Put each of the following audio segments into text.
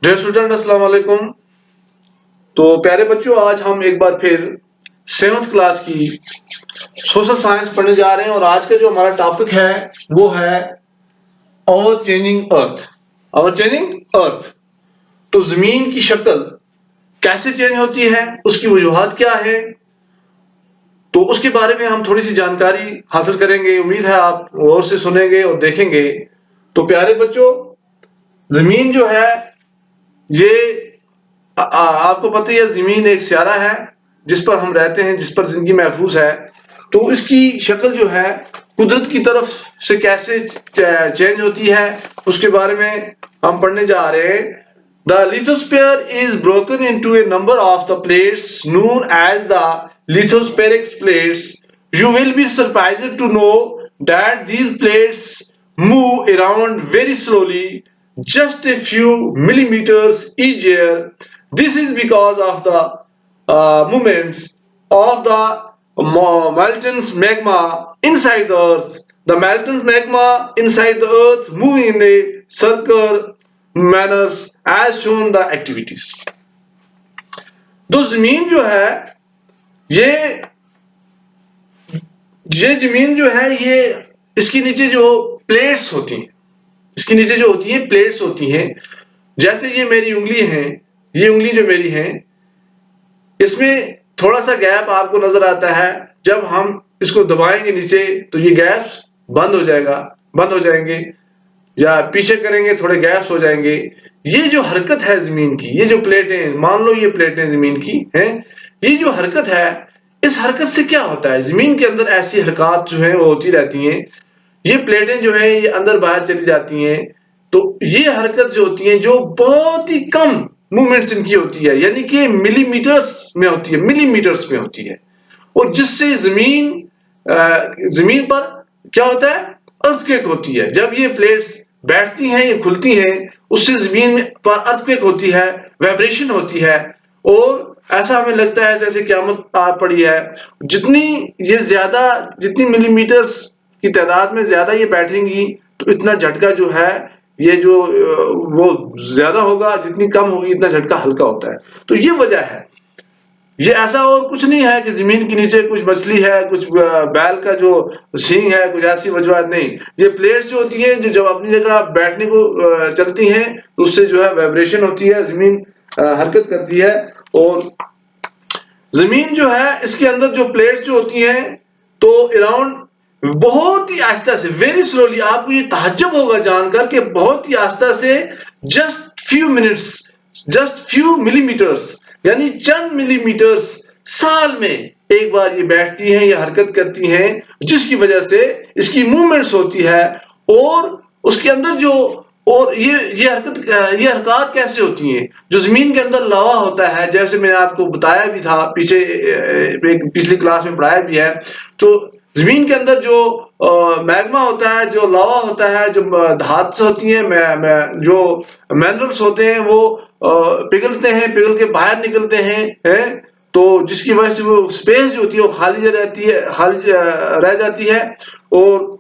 Dear student अस्सलाम वालेकुम। तो प्यारे बच्चों, आज हम एक बार फिर 7th क्लास की सोशल साइंस पढ़ने जा रहे हैं और आज का जो हमारा टॉपिक है वो है our changing earth. Our changing earth. तो जमीन की शक्ल कैसे चेंज होती है, उसकी वजूहात क्या है, तो उसके बारे में हम थोड़ी सी जानकारी हासिल करेंगे। उम्मीद है आप गौर से सुनेंगे और देखेंगे। तो प्यारे बच्चों, जमीन जो है ये आपको पता ही है, जमीन एक स्यारा है जिस पर हम रहते हैं, जिस पर जिंदगी महफूज है। तो इसकी शक्ल जो है कुदरत की तरफ से कैसे चेंज होती है उसके बारे में हम पढ़ने जा रहे हैं। The lithosphere is broken into a number of the plates known as the lithospheric plates. You will be surprised to know that these plates move around very slowly, just a few millimeters each year. This is because of the movements of the molten magma inside the earth. The molten magma inside the earth move in a circular manners as shown the activities. तो जमीन जो है ये जमीन जो है ये इसके नीचे जो प्लेट्स होती हैं, इसके नीचे जो होती हैं प्लेट्स होती हैं। जैसे ये मेरी उंगली है, ये उंगली जो मेरी है, इसमें थोड़ा सा गैप आपको नजर आता है। जब हम इसको दबाएंगे नीचे तो ये गैप्स बंद हो जाएगा, बंद हो जाएंगे, या पीछे करेंगे थोड़े गैप्स हो जाएंगे। ये जो हरकत है जमीन की, ये जो प्लेटें, मान लो ये प्लेटें जमीन की हैं, ये जो हरकत है, इस हरकत से क्या होता है, जमीन के अंदर ऐसी हरकत जो है वो होती रहती हैं। ये प्लेटें जो है ये अंदर बाहर चली जाती हैं। तो ये हरकत जो होती है, जो बहुत ही कम मूवमेंट्स इनकी होती है, यानी कि मिलीमीटर्स में होती है, मिलीमीटर्स में होती है। और जिससे जमीन पर क्या होता है, अर्थक्वेक होती है। जब ये प्लेट्स बैठती हैं, ये खुलती हैं, उससे जमीन पर अर्थक्वेक होती है, वाइब्रेशन होती है। और ऐसा हमें लगता है जैसे क़यामत आ पड़ी है। जितनी ये ज्यादा, जितनी मिलीमीटर्स की तादाद में ज्यादा ये बैठेंगी तो इतना झटका जो है ये जो वो ज्यादा होगा, जितनी कम होगी इतना झटका हल्का होता है। तो ये वजह है। ये ऐसा और कुछ नहीं है कि जमीन के नीचे कुछ मछली है, कुछ बैल का जो सींग है, कुछ ऐसी वजूहत नहीं। ये प्लेट्स जो होती हैं, जो जब अपनी जगह बैठने को चलती हैं तो उससे जो है वाइब्रेशन होती है, जमीन हरकत करती है। और जमीन जो है इसके अंदर जो प्लेट्स जो होती हैं, तो अराउंड बहुत ही आहिस्ता से, वेरी स्लोली, आपको ये ताज्जुब होगा जानकर कि बहुत ही आहिस्ता से, just few minutes, just few millimetres, यानी चंद मिलीमीटर्स साल में एक बार ये बैठती हैं, ये हरकत करती हैं, जिसकी वजह से इसकी मूवमेंट्स होती है। और उसके अंदर जो, और ये हरकत कैसे होती हैं, जो जमीन के अंदर लावा होता है, जैसे मैंने आपको बताया भी था पीछे, पिछली क्लास में पढ़ाया भी है। तो जमीन के अंदर जो मैग्मा होता है, जो लावा होता है, जो धातु होती है, जो मिनरल्स होते हैं, वो पिघलते हैं, पिघल के बाहर निकलते हैं, तो जिसकी वजह से वो स्पेस जो होती है वो खाली रहती है, खाली रह जाती है। और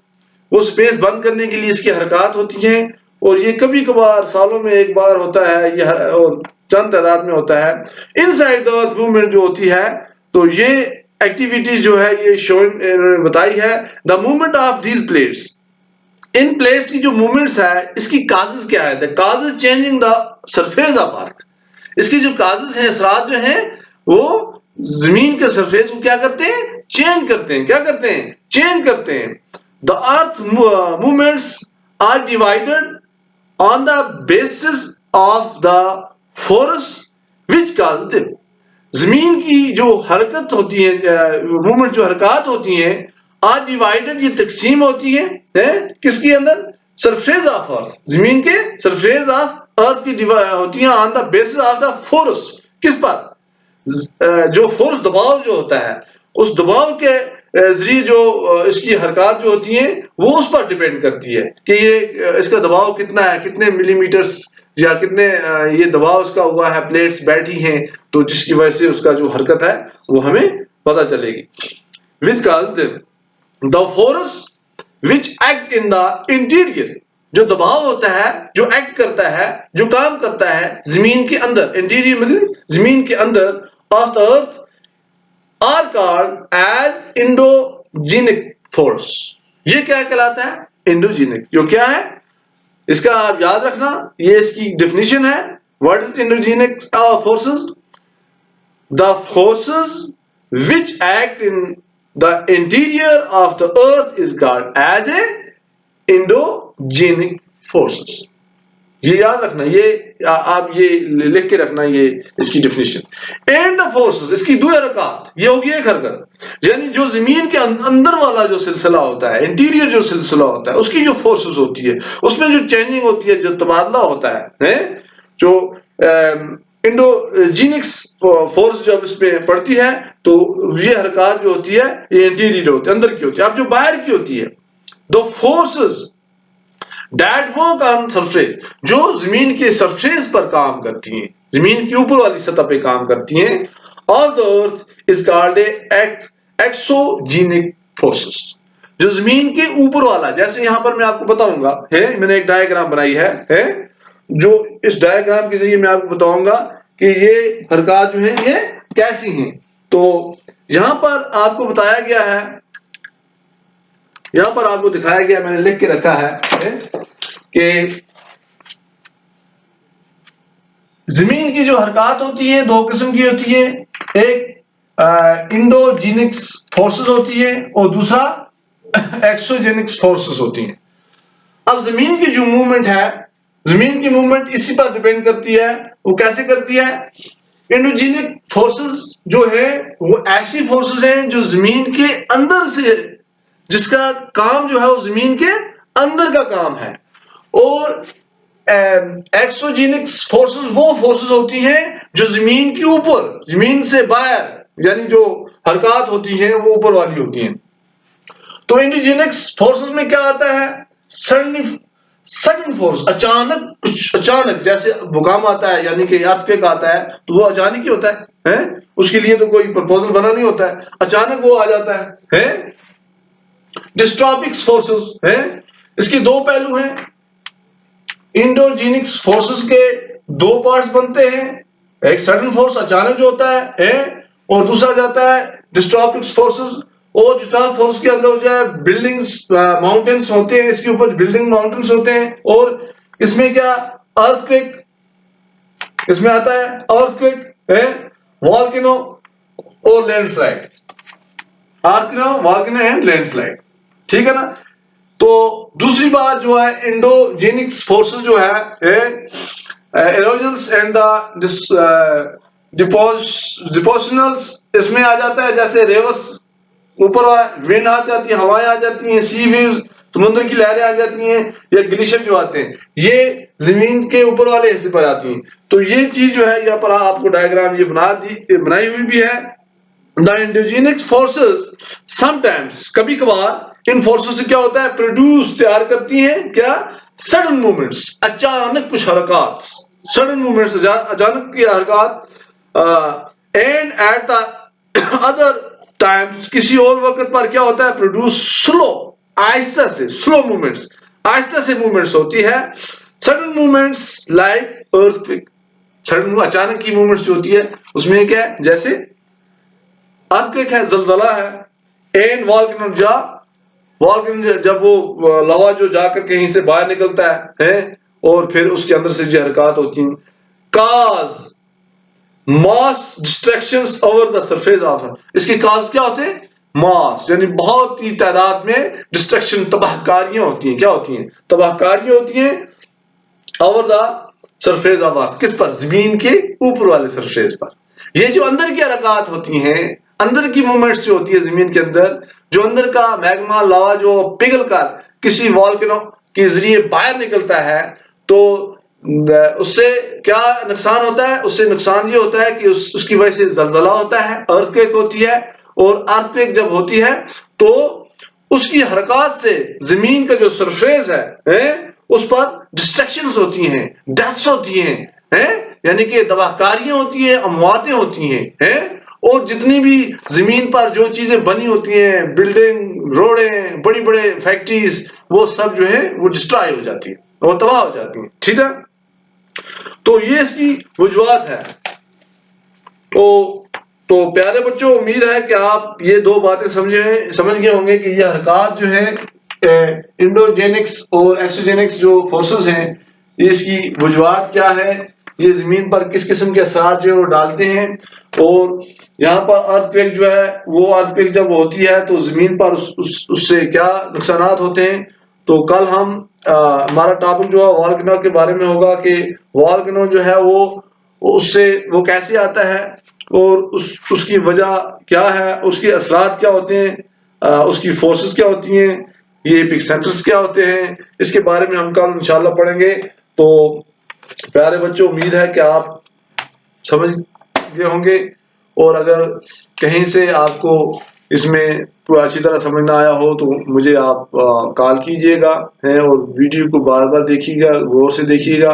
वो स्पेस बंद करने के लिए इसकी हरकत होती है। और ये कभी कभार सालों में एक बार होता है, ये और चंद तादाद में होता है। इनसाइड द अर्थ मूवमेंट जो होती है, तो ये एक्टिविटीज जो है ये शो इन्होंने बताई है। The movement of these plates, in plates की जो मूवमेंट्स है, इसकी काजेस क्या है, the causes changing the surface of earth. इसकी जो काजेस है, असरात जो है, वो जमीन के सरफेस को क्या करते हैं, चेंज करते हैं। क्या करते हैं, चेंज करते हैं। The earth movements are divided on the basis of the force which causes them। जमीन की जो हरकत होती है, मूवमेंट जो हरकत होती हैं, आर डिवाइडेड, ये तकसीम होती है किसके अंदर, सरफेस ऑफ अर्थ, जमीन के सरफेस ऑफ अर्थ की होती है on the basis of the force. किस पर, जो फोर्स, दबाव जो होता है, उस दबाव के जरिए जो इसकी हरकत जो होती है वो उस पर डिपेंड करती है कि ये इसका दबाव कितना है, कितने मिलीमीटर्स या कितने ये दबाव उसका हुआ है, प्लेट्स बैठी हैं, तो जिसकी वजह से उसका जो हरकत है वो हमें पता चलेगी। Which cause the force which act in the interior, जो दबाव होता है, जो एक्ट करता है, जो काम करता है जमीन के अंदर, इंटीरियर मतलब जमीन के अंदर of the earth, are called as endogenic force. ये क्या कहलाता है? इंडोजीनिक। जो क्या है इसका आप याद रखना, ये इसकी डेफिनेशन है। What is endogenic forces? The forces which act in the interior of the earth is called as a endogenic forces। ये याद रखना, ये आप ये लिख के रखना, ये इसकी डेफिनेशन। एंड द फोर्सेस, इसकी दो हरकत, ये होगी एक हरकत, यानी जो जमीन के अंदर वाला जो सिलसिला होता है, इंटीरियर जो सिलसिला होता है, उसकी जो फोर्सेस होती है, उसमें जो चेंजिंग होती है, जो तबादला होता है जो इंडोजीनिक्स फोर्स जब इसमें पड़ती है तो ये हरकत जो होती है ये इंटीरियर होती है, अंदर की होती है। अब जो बाहर की होती है, the forces that work on surface, जो जमीन के सरफेस पर काम करती हैं, जमीन के ऊपर वाली सतह पे काम करती हैं, of the earth is called exogenic forces. जो जमीन के ऊपर वाला, जैसे यहां पर मैं आपको बताऊंगा है, मैंने एक डायग्राम बनाई है जो इस डायग्राम के जरिए मैं आपको बताऊंगा कि ये हरकत जो है ये कैसी हैं। तो यहां पर आपको बताया गया है, यहां पर आपको दिखाया गया, मैंने लिख के रखा है कि जमीन की जो हरकत होती है दो किस्म की होती है, एक इंडोजीनिक्स फोर्सेस होती है और दूसरा एक्सोजेनिक्स फोर्सेस होती हैं। अब जमीन की जो मूवमेंट है, जमीन की मूवमेंट इसी पर डिपेंड करती है। वो कैसे करती है? इंडोजीनिक फोर्सेस जो है वो ऐसी फोर्सेस हैं जो जमीन के अंदर से, जिसका काम जो है वो जमीन के अंदर का काम है, और एक्सोजीनिक्स फोर्सेस वो फोर्सेस होती हैं जो जमीन के ऊपर, जमीन से बाहर, यानी जो हरकत होती है वो ऊपर वाली होती हैं। तो इंडोजीनिक्स फोर्सेस में क्या आता है? सडन फोर्स, अचानक, कुछ अचानक, जैसे भूकंप आता है यानी कि अर्थक्वेक आता है तो वो अचानक ही होता है उसके लिए तो कोई प्रपोजल बना नहीं होता है, अचानक वो आ जाता है डिस्ट्रॉपिक्स फोर्सेस है, इसके दो पहलू हैं। इंडोजीनिक्स फोर्सेस के दो पार्ट्स बनते हैं, एक सडन फोर्स अचानक जो होता है और दूसरा जाता है डिस्ट्रॉपिक्स फोर्सेस। और डिस्ट्रॉपिक फोर्स के अंदर जो है बिल्डिंग्स, माउंटेन्स होते हैं, इसके ऊपर बिल्डिंग माउंटेन्स होते हैं, और इसमें क्या अर्थक्वेक, इसमें आता है अर्थक्वेक, वॉल्केनो और landslide, earthquake, volcano and landslide, ठीक है ना। तो दूसरी बात जो है इंडोजेनिक्स फोर्सेस जो है इरोजन्स एंड द डिपोजिशनल्स, इसमें आ जाता है जैसे रिवर्स, ऊपर विंड आ जाती है, हवाएं आ जाती हैं, सी वेव्स, समुद्र की लहरें आ जाती हैं, या ग्लेशियर जो आते हैं, ये जमीन के ऊपर वाले हिस्से पर आती हैं। तो ये चीज जो है यहाँ पर आपको डायग्राम ये बनाई हुई भी है। द इंडोजेनिक फोर्सेस समटाइम्स, कभी कभार इन फोर्सेस से क्या होता है, प्रोड्यूस, तैयार करती हैं क्या, सडन मूवमेंट्स, अचानक कुछ हरकत, सडन मूवमेंट्स, अचानक की हरकत, and at the other times, किसी और वक्त पर क्या होता है, प्रोड्यूस स्लो, आहिस्ता से, स्लो मूवमेंट्स, आहिस्ता से मूवमेंट्स होती है। Sudden movements like earthquake, sudden अचानक की मूवमेंट्स जो होती है उसमें क्या है, जैसे अर्थक्वेक है, जलजला है, एंड वॉल्केनो जब वो लवा जो जाकर कहीं से बाहर निकलता है और फिर उसके अंदर से जो हरकत होती है, cause mass destructions over the surface of, इसके काज क्या होते हैं, मास, यानी बहुत ही तादाद में डिस्ट्रक्शन, तबाहकारियां होती हैं, क्या होती हैं, तबाहकारियां होती हैं over the surface of earth, किस पर, जमीन के ऊपर वाले सरफेस पर। ये जो अंदर की हरकत होती हैं, अंदर की मूवमेंट्स जो होती है जमीन के अंदर, जो अंदर का मैग्मा लावा जो पिघल कर किसी वॉल्केनो के जरिए बाहर निकलता है, तो उससे क्या नुकसान होता है, उससे नुकसान ये होता है कि उसकी वजह से जलजला होता है, अर्थक्वेक होती है, और अर्थक्वेक जब होती है तो उसकी हरकत से जमीन का जो सरफेस है उस पर डिस्ट्रक्शंस होती हैं, डेथ्स होती हैं, यानी कि तबाहकारियां होती हैं, अमवातें होती हैं, और जितनी भी जमीन पर जो चीजें बनी होती हैं, बिल्डिंग, रोडें, बड़ी बड़े फैक्ट्रीज, वो सब जो है वो डिस्ट्रॉय हो जाती है, वो तबाह हो जाती है। ठीक है, तो ये इसकी वजूहत है। तो प्यारे बच्चों, उम्मीद है कि आप ये दो बातें समझ गए होंगे कि ये हरकत जो है इंडोजेनिक्स और एक्सोजेनिक्स जो फोर्सेस हैं, इसकी वजूहत क्या है, ये जमीन पर किस किस्म के असर जो है वो डालते हैं। और यहाँ पर अर्थक्वेक जो है, वो अर्थक्वेक जब होती है तो जमीन पर उससे क्या नुकसान होते हैं। तो कल हम हमारा टॉपिक जो है वॉल्केनो के बारे में होगा कि वॉल्केनो जो है वो उससे वो कैसे आता है और उसकी वजह क्या है, उसके असरात क्या होते हैं, उसकी फोर्सेस क्या होती हैं, ये एपिक सेंटर्स क्या होते हैं, इसके बारे में हम कल इंशाल्लाह पढ़ेंगे। तो प्यारे बच्चों, उम्मीद है कि आप समझ गए होंगे, और अगर कहीं से आपको इसमें पूरा अच्छी तरह समझ ना आया हो तो मुझे आप कॉल कीजिएगा है, और वीडियो को बार बार देखिएगा, गौर से देखिएगा।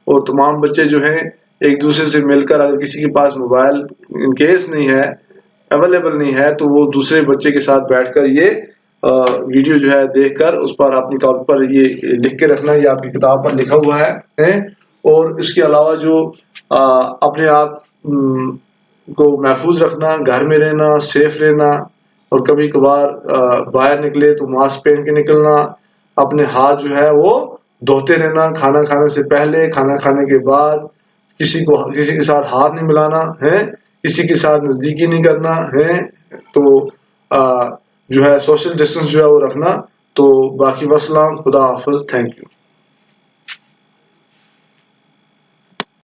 और तमाम बच्चे जो हैं एक दूसरे से मिलकर, अगर किसी के पास मोबाइल इन केस नहीं है, अवेलेबल नहीं है, तो वो दूसरे बच्चे के साथ बैठकर ये वीडियो जो है देखकर उस पर अपनी कॉपी पर ये लिख के रखना, ये आपकी किताब पर लिखा हुआ है। और इसके अलावा जो अपने आप को महफूज रखना, घर में रहना, सेफ रहना, और कभी कभार बाहर निकले तो मास्क पहन के निकलना, अपने हाथ जो है वो धोते रहना, खाना खाने से पहले, खाना खाने के बाद, किसी के साथ हाथ नहीं मिलाना है, किसी के साथ नजदीकी नहीं करना है। तो जो है सोशल डिस्टेंस जो है वो रखना। तो बाकी वस्सलाम, खुदा हाफिज, थैंक यू।